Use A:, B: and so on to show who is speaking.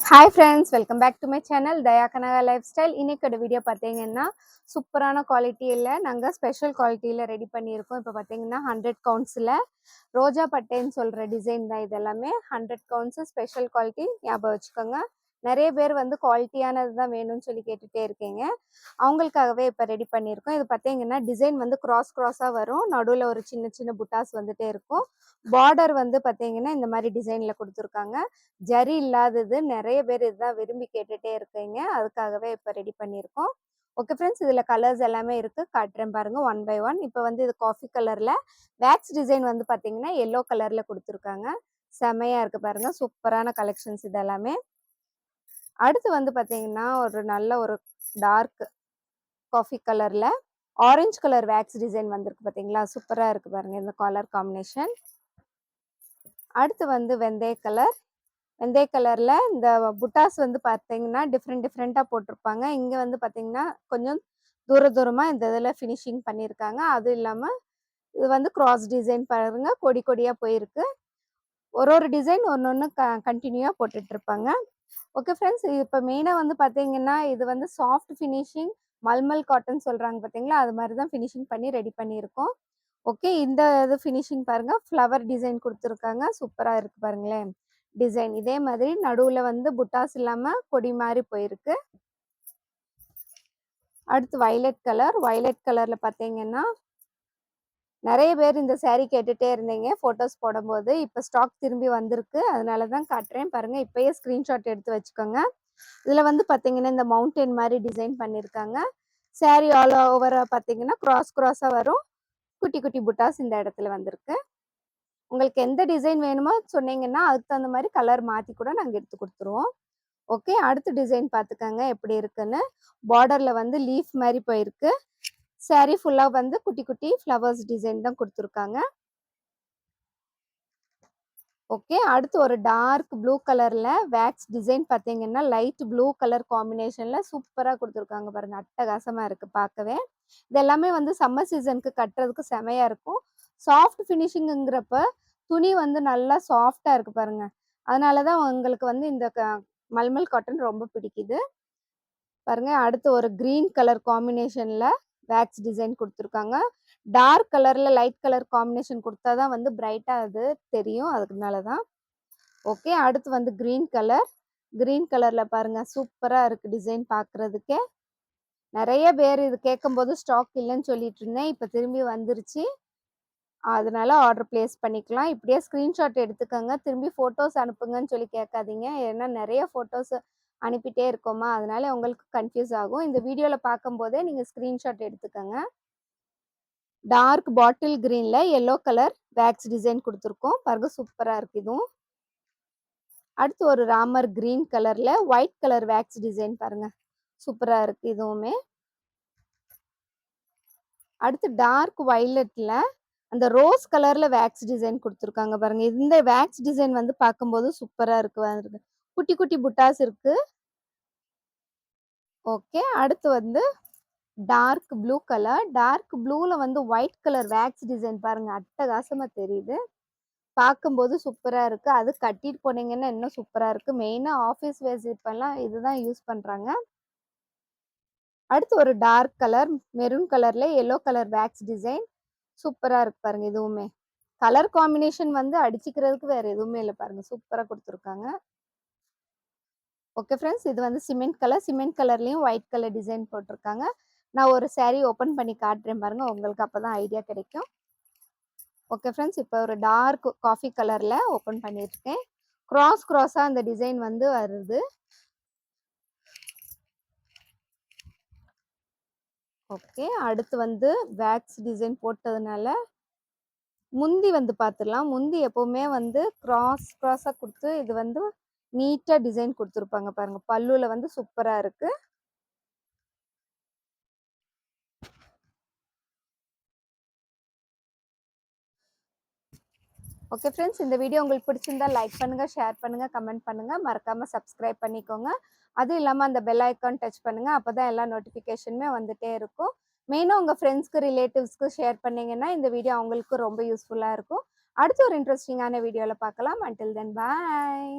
A: Hi friends, welcome back to my channel Daya Kanaka lifestyle. இன்னைக்கோட video பார்த்தீங்கன்னா சூப்பரான குவாலிட்டியில் நாங்கள் ஸ்பெஷல் குவாலிட்டியில் ரெடி பண்ணியிருக்கோம். இப்போ பார்த்தீங்கன்னா 100 கவுண்ட்ஸில் ரோஜா பட்டேன்னு சொல்கிற டிசைன் தான். இது எல்லாமே 100 கவுண்ட்ஸு ஸ்பெஷல் குவாலிட்டி, ஞாபகம் வச்சுக்கோங்க. நிறைய பேர் வந்து குவாலிட்டியானது தான் வேணும்னு சொல்லி கேட்டுகிட்டே இருக்கீங்க. அவங்களுக்காகவே இப்போ ரெடி பண்ணியிருக்கோம். இது பார்த்தீங்கன்னா டிசைன் வந்து கிராஸாக வரும். நடுவில் ஒரு சின்ன சின்ன புட்டாஸ் வந்துட்டே இருக்கும். பார்டர் வந்து பார்த்தீங்கன்னா இந்த மாதிரி டிசைனில் கொடுத்துருக்காங்க. ஜரி இல்லாதது நிறைய பேர் இதுதான் விரும்பி கேட்டுட்டே இருக்கீங்க. அதுக்காகவே இப்போ ரெடி பண்ணியிருக்கோம். ஓகே ஃப்ரெண்ட்ஸ், இதில் கலர்ஸ் எல்லாமே இருக்குது, காட்டுறேன் பாருங்கள் ஒன் பை ஒன். இப்போ வந்து இது காஃபி கலரில், வேக்ஸ் டிசைன் வந்து பார்த்தீங்கன்னா எல்லோ கலரில் கொடுத்துருக்காங்க. செமையாக இருக்குது பாருங்கள், சூப்பரான கலெக்ஷன்ஸ் இது எல்லாமே. அடுத்து வந்து பார்த்தீங்கன்னா ஒரு நல்ல ஒரு டார்க் காஃபி கலரில் ஆரஞ்சு கலர் வேக்ஸ் டிசைன் வந்திருக்கு பார்த்தீங்களா, சூப்பராக இருக்குது பாருங்கள் இந்த கலர் காம்பினேஷன். அடுத்து வந்து வெந்தய கலரில் இந்த புட்டாஸ் வந்து பார்த்தீங்கன்னா டிஃப்ரெண்ட்டாக போட்டிருப்பாங்க. இங்கே வந்து பார்த்தீங்கன்னா கொஞ்சம் தூரமாக இந்த இதில் ஃபினிஷிங் பண்ணியிருக்காங்க. அதுவும் இல்லாமல் இது வந்து கிராஸ் டிசைன் பாருங்கள், கொடியாக போயிருக்கு. ஒரு டிசைன் ஒன்று கண்டினியூவாக போட்டுட்ருப்பாங்க. ஓகே ஃப்ரெண்ட்ஸ், இப்போ மெயினாக வந்து பார்த்தீங்கன்னா இது வந்து சாஃப்ட் ஃபினிஷிங் மல்மல் காட்டன் சொல்கிறாங்க பார்த்தீங்களா, அது மாதிரி தான் ஃபினிஷிங் பண்ணி ரெடி பண்ணியிருக்கோம். ஓகே, இந்த இது ஃபினிஷிங் பாருங்கள், ஃப்ளவர் டிசைன் கொடுத்துருக்காங்க, சூப்பராக இருக்குது பாருங்களேன் டிசைன். இதே மாதிரி நடுவில் வந்து புட்டாஸ் இல்லாமல் கொடி மாதிரி போயிருக்கு. அடுத்து வயலட் கலரில் பார்த்தீங்கன்னா நிறைய பேர் இந்த சேரீ கேட்டுகிட்டே இருந்தீங்க ஃபோட்டோஸ் போடும்போது. இப்போ ஸ்டாக் திரும்பி வந்திருக்கு, அதனால தான் காட்டுறேன் பாருங்கள். இப்போயே ஸ்க்ரீன்ஷாட் எடுத்து வச்சுக்கோங்க. இதில் வந்து பார்த்தீங்கன்னா இந்த மவுண்டன் மாதிரி டிசைன் பண்ணியிருக்காங்க. சேரீ ஆல் ஓவராக பார்த்தீங்கன்னா கிராஸாக வரும். குட்டி புட்டாஸ் இந்த இடத்துல வந்திருக்கு. உங்களுக்கு எந்த டிசைன் வேணுமோ சொன்னீங்கன்னா அதுக்கு தகுந்த மாதிரி கலர் மாற்றி கூட நாங்கள் எடுத்து கொடுத்துருவோம். ஓகே, அடுத்த டிசைன் பார்த்துக்கோங்க எப்படி இருக்குன்னு. பார்டரில் வந்து லீஃப் மாதிரி போயிருக்கு. சாரீ ஃபுல்லாக வந்து குட்டி ஃப்ளவர்ஸ் டிசைன் தான் கொடுத்துருக்காங்க. ஓகே, அடுத்து ஒரு டார்க் ப்ளூ கலரில் வேக்ஸ் டிசைன் பார்த்தீங்கன்னா லைட் ப்ளூ கலர் காம்பினேஷனில் சூப்பராக கொடுத்துருக்காங்க பாருங்கள், அட்டகாசமாக இருக்குது பார்க்கவே. இது எல்லாமே வந்து சம்மர் சீசனுக்கு கட்டுறதுக்கு செமையாக இருக்கும். சாஃப்ட் ஃபினிஷிங்குங்கிறப்ப துணி வந்து நல்லா சாஃப்டாக இருக்குது பாருங்கள். அதனால தான் உங்களுக்கு வந்து இந்த மல்மல் காட்டன் ரொம்ப பிடிக்குது பாருங்கள். அடுத்து ஒரு க்ரீன் கலர் காம்பினேஷனில் வேக்ஸ் டிசைன் கொடுத்துருக்காங்க. டார்க் கலரில் லைட் கலர் காம்பினேஷன் கொடுத்தா தான் வந்து பிரைட்டாக அது தெரியும், அதுக்குனால தான். ஓகே, அடுத்து வந்து க்ரீன் கலரில் பாருங்கள், சூப்பராக இருக்குது டிசைன் பார்க்குறதுக்கே. நிறைய பேர் இது கேட்கும்போது ஸ்டாக் இல்லைன்னு சொல்லிட்டு இருந்தேன், இப்போ திரும்பி வந்துருச்சு. அதனால ஆர்டர் பிளேஸ் பண்ணிக்கலாம். இப்படியே ஸ்க்ரீன்ஷாட் எடுத்துக்கோங்க, திரும்பி ஃபோட்டோஸ் அனுப்புங்கன்னு சொல்லி கேட்காதீங்க. ஏன்னா நிறைய ஃபோட்டோஸ் அனுப்பிட்டே இருக்கோமா, அதனால உங்களுக்கு கன்ஃபியூஸ் ஆகும். இந்த வீடியோவில் பார்க்கும்போதே நீங்கள் ஸ்க்ரீன்ஷாட் எடுத்துக்கோங்க. டார்க் பாட்டில் க்ரீனில் எல்லோ கலர் வேக்ஸ் டிசைன் கொடுத்துருக்கோம் பாருங்க, சூப்பராக இருக்குது இதுவும். அடுத்து ஒரு ராமர் க்ரீன் கலரில் ஒயிட் கலர் வேக்ஸ் டிசைன் பாருங்கள், சூப்பராக இருக்குது இதுவுமே. அடுத்து டார்க் வயலட்டில் அந்த ரோஸ் கலரில் வேக்ஸ் டிசைன் கொடுத்துருக்காங்க பாருங்கள். இந்த வேக்ஸ் டிசைன் வந்து பார்க்கும்போது சூப்பராக இருக்குது, குட்டி புட்டாஸ் இருக்குது. ஓகே, அடுத்து வந்து டார்க் ப்ளூவில் வந்து ஒயிட் கலர் வேக்ஸ் டிசைன் பாருங்கள், அட்டகாசமாக தெரியுது, பார்க்கும்போது சூப்பராக இருக்குது. அது கட்டிட்டு போனீங்கன்னா இன்னும் சூப்பராக இருக்குது. மெயினாக ஆஃபீஸ் வேர்ஸ் இப்போல்லாம் இதுதான் யூஸ் பண்ணுறாங்க. அடுத்து ஒரு டார்க் கலர் மெரூன் கலரில் எல்லோ கலர் வேக்ஸ் டிசைன் சூப்பராக இருக்குது பாருங்கள். இதுவுமே கலர் காம்பினேஷன் வந்து அடிச்சுக்கிறதுக்கு வேறு எதுவுமே இல்லை பாருங்கள், சூப்பராக கொடுத்துருக்காங்க. ஓகே ஃப்ரெண்ட்ஸ், இது வந்து சிமெண்ட் கலர்லேயும் ஒயிட் கலர் டிசைன் போட்டிருக்காங்க. நான் ஒரு சாரீ ஓப்பன் பண்ணி காட்டுறேன் பாருங்கள், உங்களுக்கு அப்போ தான் ஐடியா கிடைக்கும். ஓகே ஃப்ரெண்ட்ஸ், இப்போ ஒரு டார்க் காஃபி கலரில் ஓப்பன் பண்ணியிருக்கேன். கிராஸாக அந்த டிசைன் வந்து வருது. ஓகே, அடுத்து வந்து வேக்ஸ் டிசைன் போட்டதுனால முந்தி வந்து பார்த்துடலாம். முந்தி எப்போவுமே வந்து கிராஸாக கொடுத்து இது வந்து நீட்டாக டிசைன் கொடுத்துருப்பாங்க பாருங்கள். பல்லுவில் வந்து சூப்பராக இருக்குது. ஓகே ஃப்ரெண்ட்ஸ், இந்த வீடியோ உங்களுக்கு பிடிச்சிருந்தா லைக் பண்ணுங்கள், ஷேர் பண்ணுங்கள், கமெண்ட் பண்ணுங்கள், மறக்காமல் சப்ஸ்கிரைப் பண்ணிக்கோங்க. அதுவும் இல்லாமல் அந்த பெல் ஐக்கான் டச் பண்ணுங்கள், அப்போ தான் எல்லா நோட்டிஃபிகேஷனுமே வந்துகிட்டே இருக்கும். மெயினாக உங்கள் ஃப்ரெண்ட்ஸ்க்கு ரிலேட்டிவ்ஸ்க்கு ஷேர் பண்ணிங்கன்னா இந்த வீடியோ அவங்களுக்கு ரொம்ப யூஸ்ஃபுல்லாக இருக்கும். அடுத்து ஒரு இன்ட்ரெஸ்டிங்கான வீடியோவில் பார்க்கலாம். அன்டில் தென் பாய்.